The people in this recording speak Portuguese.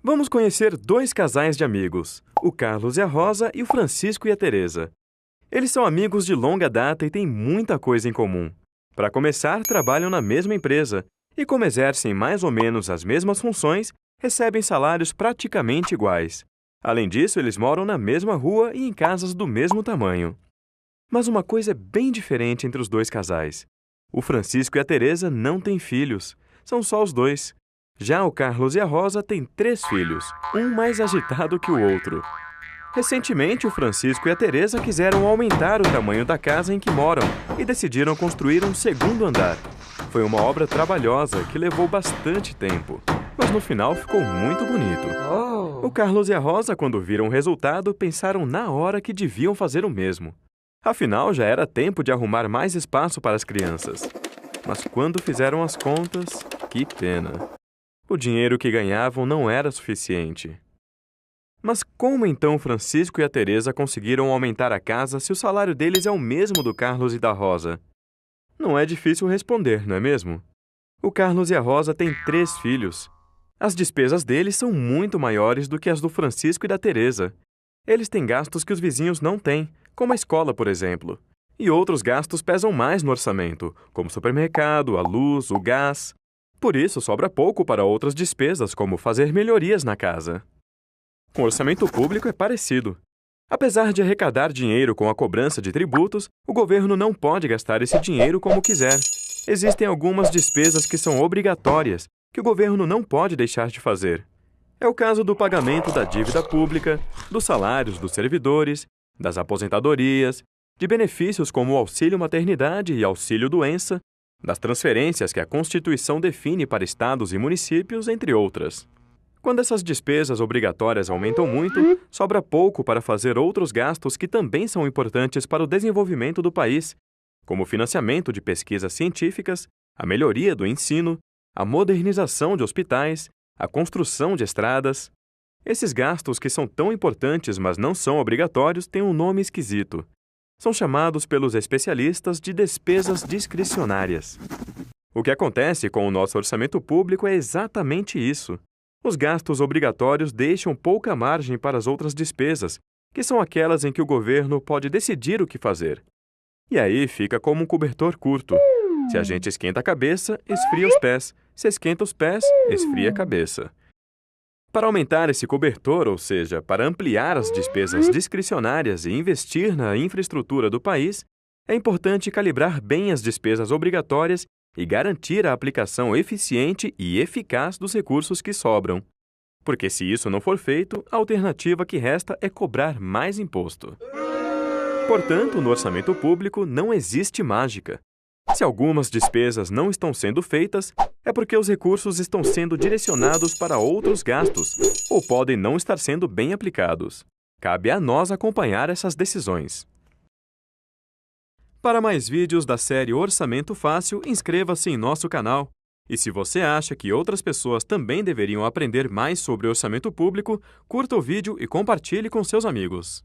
Vamos conhecer dois casais de amigos, o Carlos e a Rosa e o Francisco e a Teresa. Eles são amigos de longa data e têm muita coisa em comum. Para começar, trabalham na mesma empresa e, como exercem mais ou menos as mesmas funções, recebem salários praticamente iguais. Além disso, eles moram na mesma rua e em casas do mesmo tamanho. Mas uma coisa é bem diferente entre os dois casais. O Francisco e a Teresa não têm filhos, são só os dois. Já o Carlos e a Rosa têm 3 filhos, um mais agitado que o outro. Recentemente, o Francisco e a Teresa quiseram aumentar o tamanho da casa em que moram e decidiram construir um segundo andar. Foi uma obra trabalhosa que levou bastante tempo, mas no final ficou muito bonito. O Carlos e a Rosa, quando viram o resultado, pensaram na hora que deviam fazer o mesmo. Afinal, já era tempo de arrumar mais espaço para as crianças. Mas quando fizeram as contas, que pena! O dinheiro que ganhavam não era suficiente. Mas como então Francisco e a Teresa conseguiram aumentar a casa se o salário deles é o mesmo do Carlos e da Rosa? Não é difícil responder, não é mesmo? O Carlos e a Rosa têm 3 filhos. As despesas deles são muito maiores do que as do Francisco e da Teresa. Eles têm gastos que os vizinhos não têm, como a escola, por exemplo. E outros gastos pesam mais no orçamento, como o supermercado, a luz, o gás. Por isso, sobra pouco para outras despesas, como fazer melhorias na casa. Com o orçamento público é parecido. Apesar de arrecadar dinheiro com a cobrança de tributos, o governo não pode gastar esse dinheiro como quiser. Existem algumas despesas que são obrigatórias, que o governo não pode deixar de fazer. É o caso do pagamento da dívida pública, dos salários dos servidores, das aposentadorias, de benefícios como o auxílio-maternidade e auxílio-doença, das transferências que a Constituição define para estados e municípios, entre outras. Quando essas despesas obrigatórias aumentam muito, sobra pouco para fazer outros gastos que também são importantes para o desenvolvimento do país, como o financiamento de pesquisas científicas, a melhoria do ensino, a modernização de hospitais, a construção de estradas. Esses gastos que são tão importantes, mas não são obrigatórios, têm um nome esquisito. São chamados pelos especialistas de despesas discricionárias. O que acontece com o nosso orçamento público é exatamente isso. Os gastos obrigatórios deixam pouca margem para as outras despesas, que são aquelas em que o governo pode decidir o que fazer. E aí fica como um cobertor curto. Se a gente esquenta a cabeça, esfria os pés. Se esquenta os pés, esfria a cabeça. Para aumentar esse cobertor, ou seja, para ampliar as despesas discricionárias e investir na infraestrutura do país, é importante calibrar bem as despesas obrigatórias e garantir a aplicação eficiente e eficaz dos recursos que sobram. Porque se isso não for feito, a alternativa que resta é cobrar mais imposto. Portanto, no orçamento público não existe mágica. Se algumas despesas não estão sendo feitas, é porque os recursos estão sendo direcionados para outros gastos ou podem não estar sendo bem aplicados. Cabe a nós acompanhar essas decisões. Para mais vídeos da série Orçamento Fácil, inscreva-se em nosso canal. E se você acha que outras pessoas também deveriam aprender mais sobre orçamento público, curta o vídeo e compartilhe com seus amigos.